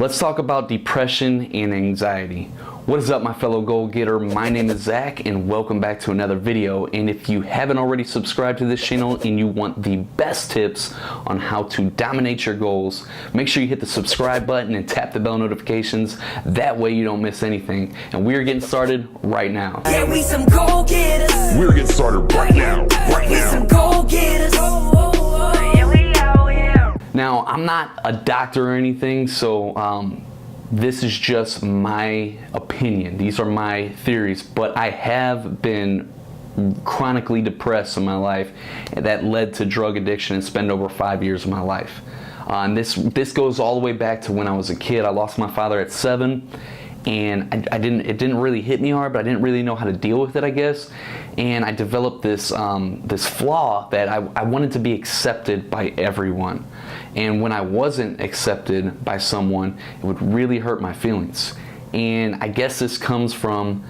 Let's talk about depression and anxiety. What is up, my fellow goal getter? My name is Zach and welcome back to another video. And if you haven't already subscribed to this channel and you want the best tips on how to dominate your goals, make sure you hit the subscribe button and tap the bell notifications. That way you don't miss anything. And we're getting started right now. Yeah, we some goal getters. We're getting started right now. We some goal getters. Now, I'm not a doctor or anything, so this is just my opinion. These are my theories, but I have been chronically depressed in my life, and that led to drug addiction and spent over 5 years of my life. And this goes all the way back to when I was a kid. I lost my father at 7, and it didn't really hit me hard, but I didn't really know how to deal with it, I guess. And I developed this flaw that I wanted to be accepted by everyone. And when I wasn't accepted by someone, it would really hurt my feelings. And I guess this comes from,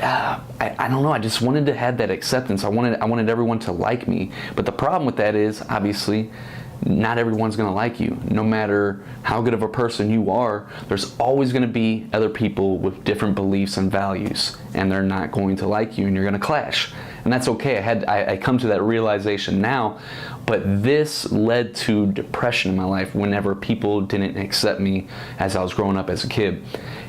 I don't know, I just wanted to have that acceptance. I wanted everyone to like me. But the problem with that is, obviously, not everyone's gonna like you. No matter how good of a person you are, there's always gonna be other people with different beliefs and values, and they're not going to like you, and you're gonna clash. And that's okay. I come to that realization now, but this led to depression in my life whenever people didn't accept me as I was growing up as a kid.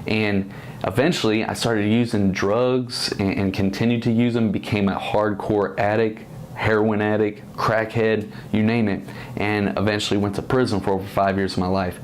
And eventually I started using drugs and continued to use them, became a hardcore addict, heroin addict, crackhead, you name it, and eventually went to prison for over 5 years of my life.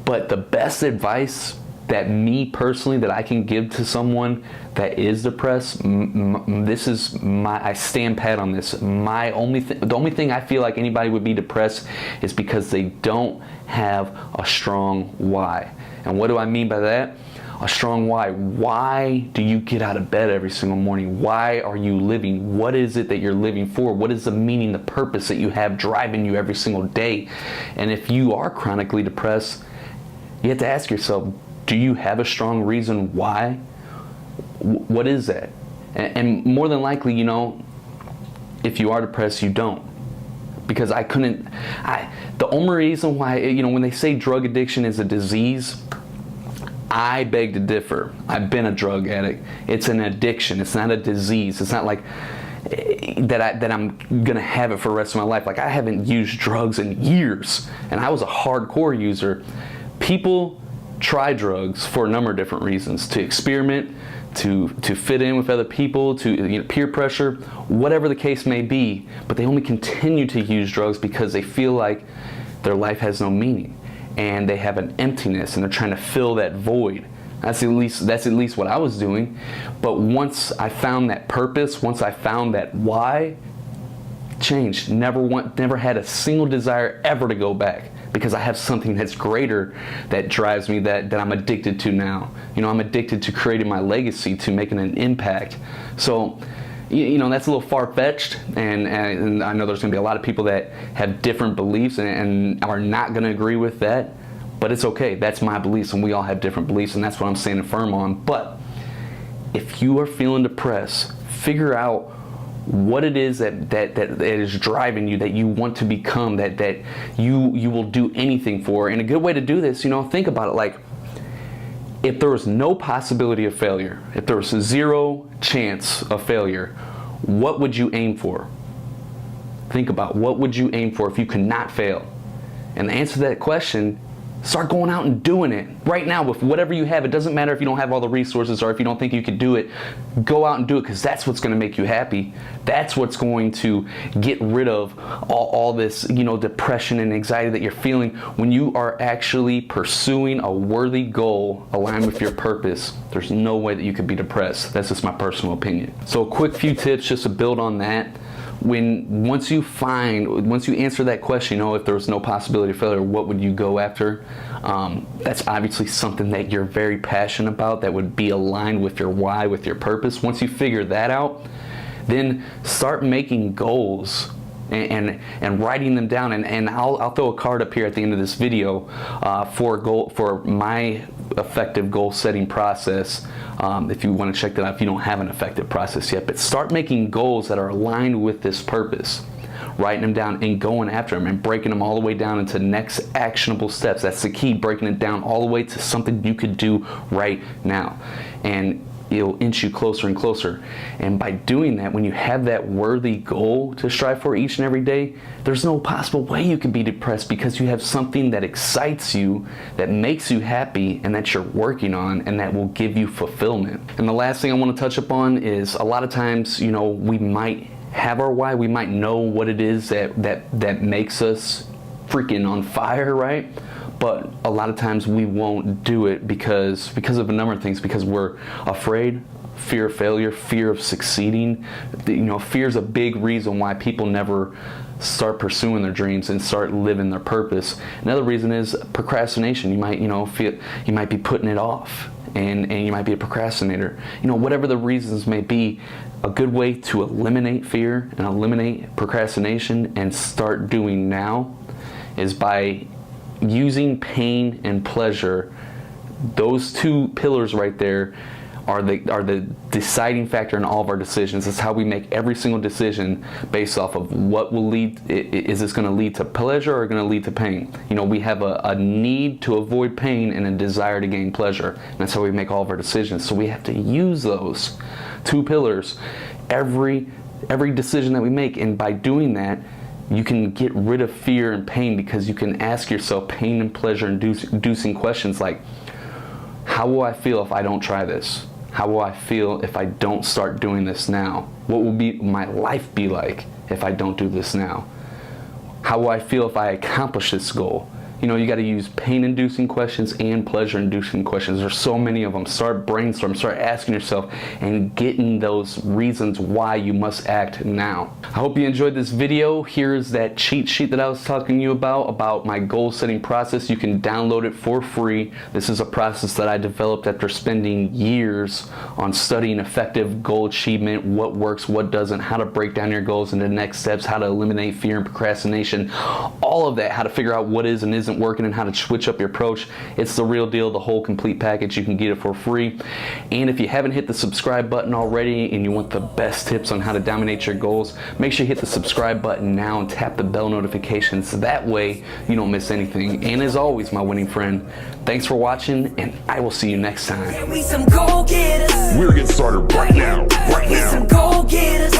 But the best advice that me personally, that I can give to someone that is depressed, I stand pat on this. The only thing I feel like anybody would be depressed is because they don't have a strong why. And what do I mean by that? A strong why. Why do you get out of bed every single morning? Why are you living? What is it that you're living for? What is the meaning, the purpose that you have driving you every single day? And if you are chronically depressed, you have to ask yourself, do you have a strong reason why? What is that? And more than likely, you know, if you are depressed, you don't. Because the only reason why, you know, when they say drug addiction is a disease, I beg to differ. I've been a drug addict. It's an addiction. It's not a disease. It's not like that I'm gonna have it for the rest of my life. Like, I haven't used drugs in years, and I was a hardcore user. People try drugs for a number of different reasons: to experiment, to fit in with other people, to, you know, peer pressure, whatever the case may be. But they only continue to use drugs because they feel like their life has no meaning, and they have an emptiness, and they're trying to fill that void. That's at least what I was doing. But once I found that purpose, once I found that why, changed. Never had a single desire ever to go back, because I have something that's greater that drives me, that I'm addicted to now. You know, I'm addicted to creating my legacy, to making an impact. So, you know, that's a little far-fetched, and I know there's going to be a lot of people that have different beliefs and are not going to agree with that, but it's okay. That's my beliefs, and we all have different beliefs, and that's what I'm standing firm on. But if you are feeling depressed, figure out what it is that is driving you, that you want to become, that you will do anything for. And a good way to do this, you know, think about it like, if there was no possibility of failure, if there was 0 chance of failure, what would you aim for? Think about, what would you aim for if you could not fail? And the answer to that question, start going out and doing it right now with whatever you have. It doesn't matter if you don't have all the resources or if you don't think you could do it. Go out and do it, because that's what's going to make you happy. That's what's going to get rid of all this, you know, depression and anxiety that you're feeling. When you are actually pursuing a worthy goal aligned with your purpose, there's no way that you could be depressed. That's just my personal opinion. So a quick few tips just to build on that. Once you answer that question, you know, if there was no possibility of failure, what would you go after? That's obviously something that you're very passionate about, that would be aligned with your why, with your purpose. Once you figure that out, then start making goals and writing them down. And I'll throw a card up here at the end of this video for my effective goal setting process, if you want to check that out if you don't have an effective process yet. But start making goals that are aligned with this purpose. writing them down and going after them and breaking them all the way down into next actionable steps. That's the key, breaking it down all the way to something you could do right now. And it'll inch you closer and closer. And by doing that, when you have that worthy goal to strive for each and every day, there's no possible way you can be depressed, because you have something that excites you, that makes you happy, and that you're working on, and that will give you fulfillment. And the last thing I want to touch upon is, a lot of times, you know, we might have our why, we might know what it is that makes us freaking on fire, right? But a lot of times we won't do it because of a number of things, because we're afraid, fear of failure, fear of succeeding. You know, fear is a big reason why people never start pursuing their dreams and start living their purpose. Another reason is procrastination. You might, you know, feel you might be putting it off, and you might be a procrastinator. You know, whatever the reasons may be, a good way to eliminate fear and eliminate procrastination and start doing now is by using pain and pleasure. Those two pillars right there are the deciding factor in all of our decisions. It's how we make every single decision based off of what will lead. Is this going to lead to pleasure or going to lead to pain? You know, we have a need to avoid pain and a desire to gain pleasure. And that's how we make all of our decisions. So we have to use those two pillars every decision that we make. And by doing that, you can get rid of fear and pain, because you can ask yourself pain and pleasure inducing questions like, how will I feel if I don't try this? How will I feel if I don't start doing this now? What will my life be like if I don't do this now? How will I feel if I accomplish this goal? You know, you got to use pain-inducing questions and pleasure-inducing questions. There's so many of them. Start brainstorming, start asking yourself, and getting those reasons why you must act now. I hope you enjoyed this video. Here's that cheat sheet that I was talking to you about my goal-setting process. You can download it for free. This is a process that I developed after spending years on studying effective goal achievement, what works, what doesn't, how to break down your goals into next steps, how to eliminate fear and procrastination, all of that, how to figure out what is and isn't working and how to switch up your approach. It's the real deal, the whole complete package. You can get it for free. And if you haven't hit the subscribe button already and you want the best tips on how to dominate your goals, make sure you hit the subscribe button now and tap the bell notifications. That way you don't miss anything. And as always, my winning friend, thanks for watching, and I will see you next time. We some go-getters. We're getting started right now. Right We now. some go-getters.